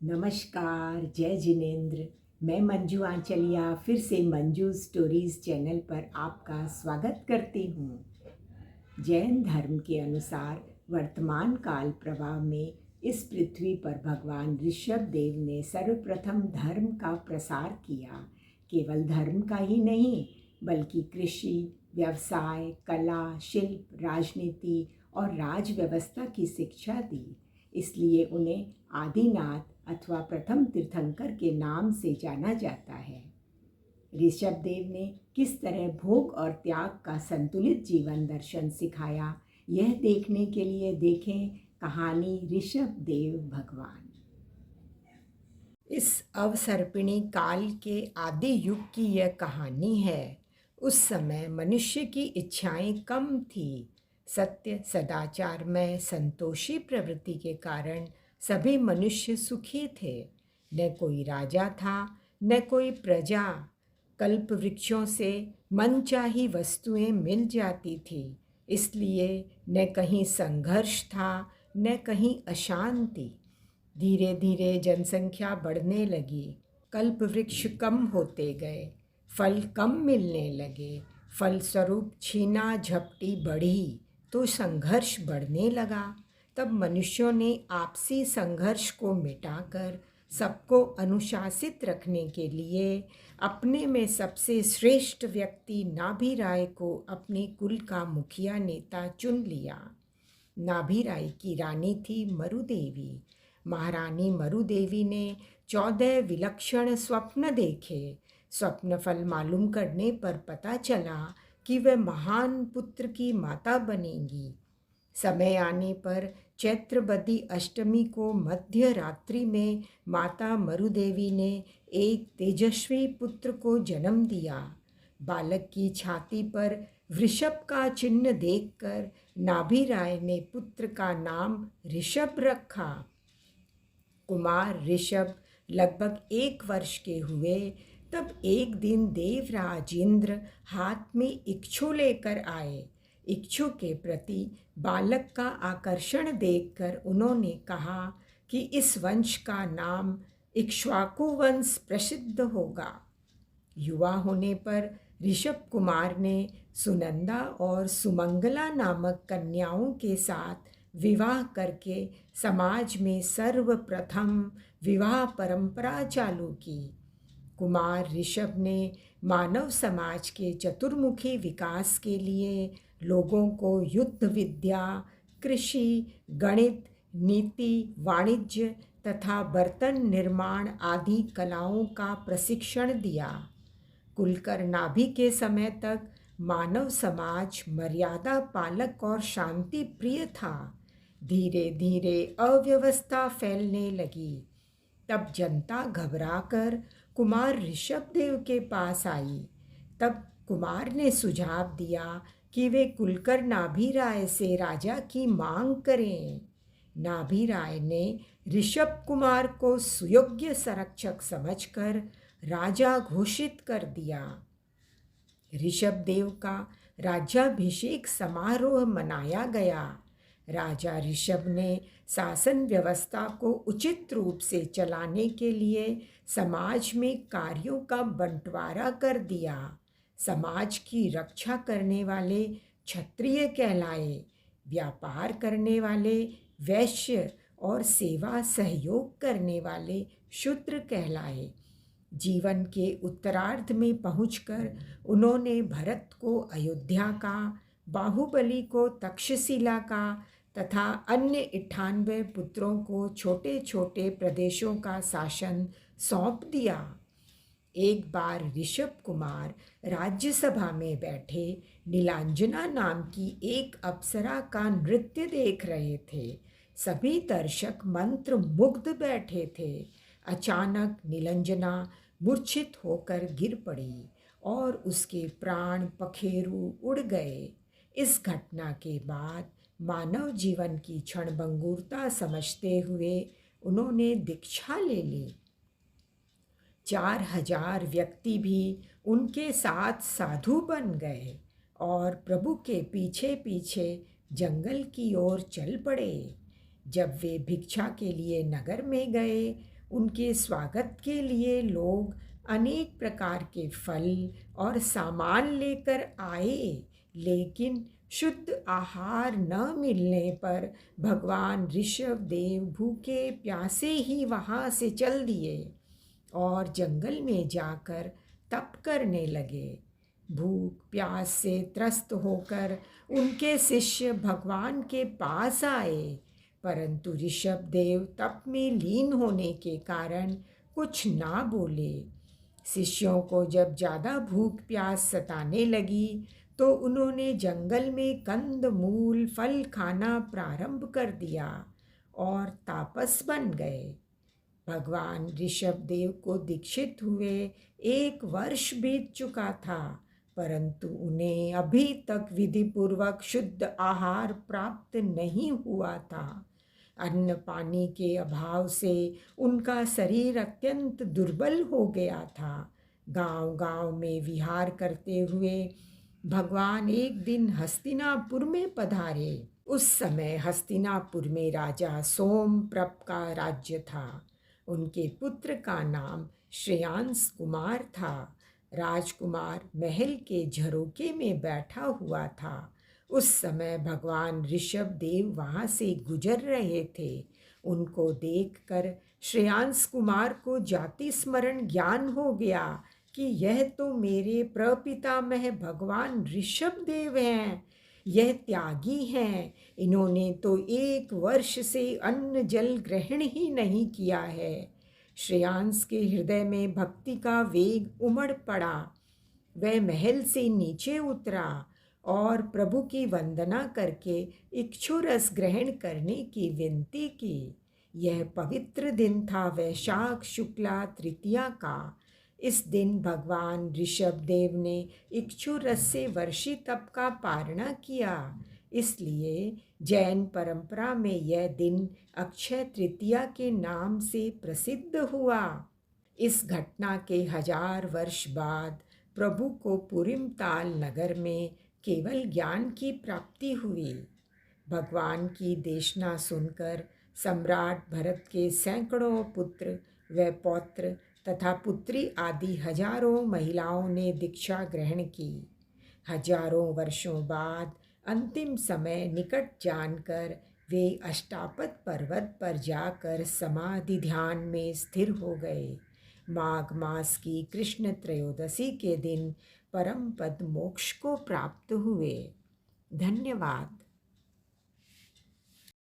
नमस्कार, जय जिनेंद्र। मैं मंजू आंचलिया फिर से मंजू स्टोरीज़ चैनल पर आपका स्वागत करती हूँ। जैन धर्म के अनुसार वर्तमान काल प्रवाह में इस पृथ्वी पर भगवान ऋषभ देव ने सर्वप्रथम धर्म का प्रसार किया। केवल धर्म का ही नहीं बल्कि कृषि, व्यवसाय, कला, शिल्प, राजनीति और राज व्यवस्था की शिक्षा दी। इसलिए उन्हें आदिनाथ अथवा प्रथम तीर्थंकर के नाम से जाना जाता है। ऋषभ देव ने किस तरह भोग और त्याग का संतुलित जीवन दर्शन सिखाया, यह देखने के लिए देखें कहानी ऋषभ देव भगवान। इस अवसर्पिणी काल के आदि युग की यह कहानी है। उस समय मनुष्य की इच्छाएं कम थी। सत्य, सदाचार में संतोषी प्रवृत्ति के कारण सभी मनुष्य सुखी थे। न कोई राजा था, न कोई प्रजा। कल्प वृक्षों से मनचाही वस्तुएं मिल जाती थी, इसलिए न कहीं संघर्ष था, न कहीं अशांति। धीरे धीरे जनसंख्या बढ़ने लगी, कल्प वृक्ष कम होते गए, फल कम मिलने लगे, फलस्वरूप छीना झपटी बढ़ी तो संघर्ष बढ़ने लगा। तब मनुष्यों ने आपसी संघर्ष को मिटाकर सबको अनुशासित रखने के लिए अपने में सबसे श्रेष्ठ व्यक्ति नाभिराय को अपने कुल का मुखिया नेता चुन लिया। नाभिराय की रानी थी मरुदेवी। महारानी मरुदेवी ने 14 विलक्षण स्वप्न देखे। स्वप्न फल मालूम करने पर पता चला कि वह महान पुत्र की माता बनेंगी। समय आने पर चैत्रबदी अष्टमी को मध्य रात्रि में माता मरुदेवी ने एक तेजस्वी पुत्र को जन्म दिया। बालक की छाती पर वृषभ का चिन्ह देखकर नाभिराय ने पुत्र का नाम ऋषभ रखा। कुमार ऋषभ लगभग 1 वर्ष के हुए तब एक दिन देवराज इंद्र हाथ में इक्षु लेकर आए। इक्षु के प्रति बालक का आकर्षण देखकर उन्होंने कहा कि इस वंश का नाम इक्ष्वाकु वंश प्रसिद्ध होगा। युवा होने पर ऋषभ कुमार ने सुनंदा और सुमंगला नामक कन्याओं के साथ विवाह करके समाज में सर्वप्रथम विवाह परंपरा चालू की। कुमार ऋषभ ने मानव समाज के चतुर्मुखी विकास के लिए लोगों को युद्ध विद्या, कृषि, गणित, नीति, वाणिज्य तथा बर्तन निर्माण आदि कलाओं का प्रशिक्षण दिया। कुलकर नाभि के समय तक मानव समाज मर्यादा पालक और शांति प्रिय था। धीरे धीरे अव्यवस्था फैलने लगी। तब जनता घबराकर कुमार ऋषभ देव के पास आई। तब कुमार ने सुझाव दिया कि वे कुलकर नाभिराय से राजा की मांग करें। नाभिराय ने ऋषभ कुमार को सुयोग्य संरक्षक समझकर राजा घोषित कर दिया। ऋषभ देव का राज्याभिषेक समारोह मनाया गया। राजा ऋषभ ने शासन व्यवस्था को उचित रूप से चलाने के लिए समाज में कार्यों का बंटवारा कर दिया। समाज की रक्षा करने वाले क्षत्रिय कहलाए, व्यापार करने वाले वैश्य और सेवा सहयोग करने वाले शूद्र कहलाए। जीवन के उत्तरार्ध में पहुंचकर उन्होंने भरत को अयोध्या का, बाहुबली को तक्षशिला का तथा अन्य 98 पुत्रों को छोटे छोटे प्रदेशों का शासन सौंप दिया। एक बार ऋषभ कुमार राज्यसभा में बैठे नीलांजना नाम की एक अप्सरा का नृत्य देख रहे थे। सभी दर्शक मंत्र मुग्ध बैठे थे। अचानक नीलांजना मूर्छित होकर गिर पड़ी और उसके प्राण पखेरु उड़ गए। इस घटना के बाद मानव जीवन की क्षणभंगुरता समझते हुए उन्होंने दीक्षा ले ली। 4000 व्यक्ति भी उनके साथ साधु बन गए और प्रभु के पीछे पीछे जंगल की ओर चल पड़े। जब वे भिक्षा के लिए नगर में गए, उनके स्वागत के लिए लोग अनेक प्रकार के फल और सामान लेकर आए, लेकिन शुद्ध आहार न मिलने पर भगवान ऋषभ देव भूखे प्यासे ही वहाँ से चल दिए और जंगल में जाकर तप करने लगे। भूख प्यास से त्रस्त होकर उनके शिष्य भगवान के पास आए, परंतु ऋषभ देव तप में लीन होने के कारण कुछ ना बोले। शिष्यों को जब ज़्यादा भूख प्यास सताने लगी तो उन्होंने जंगल में कंद मूल फल खाना प्रारंभ कर दिया और तापस बन गए। भगवान ऋषभ देव को दीक्षित हुए 1 वर्ष बीत चुका था, परंतु उन्हें अभी तक विधिपूर्वक शुद्ध आहार प्राप्त नहीं हुआ था। अन्न पानी के अभाव से उनका शरीर अत्यंत दुर्बल हो गया था। गांव-गांव में विहार करते हुए भगवान एक दिन हस्तिनापुर में पधारे। उस समय हस्तिनापुर में राजा सोमप्रभ का राज्य था। उनके पुत्र का नाम श्रेयांस कुमार था। राजकुमार महल के झरोके में बैठा हुआ था। उस समय भगवान ऋषभ देव वहाँ से गुजर रहे थे। उनको देखकर श्रेयांस कुमार को जाति स्मरण ज्ञान हो गया कि यह तो मेरे प्रपितामह भगवान ऋषभ देव हैं। यह त्यागी हैं। इन्होंने तो 1 वर्ष से अन्न जल ग्रहण ही नहीं किया है। श्रेयांस के हृदय में भक्ति का वेग उमड़ पड़ा। वह महल से नीचे उतरा और प्रभु की वंदना करके इक्षुरस ग्रहण करने की विनती की। यह पवित्र दिन था वैशाख शुक्ला तृतीया का। इस दिन भगवान ऋषभ देव ने इक्षुरस से वर्षी तप का पारणा किया। इसलिए जैन परंपरा में यह दिन अक्षय तृतीया के नाम से प्रसिद्ध हुआ। इस घटना के 1000 वर्ष बाद प्रभु को पुरिमताल नगर में केवल ज्ञान की प्राप्ति हुई। भगवान की देशना सुनकर सम्राट भरत के सैकड़ों पुत्र व पौत्र तथा पुत्री आदि हजारों महिलाओं ने दीक्षा ग्रहण की। हजारों वर्षों बाद अंतिम समय निकट जानकर वे अष्टापद पर्वत पर जाकर समाधि ध्यान में स्थिर हो गए। माघ मास की कृष्ण त्रयोदशी के दिन परम पद मोक्ष को प्राप्त हुए। धन्यवाद।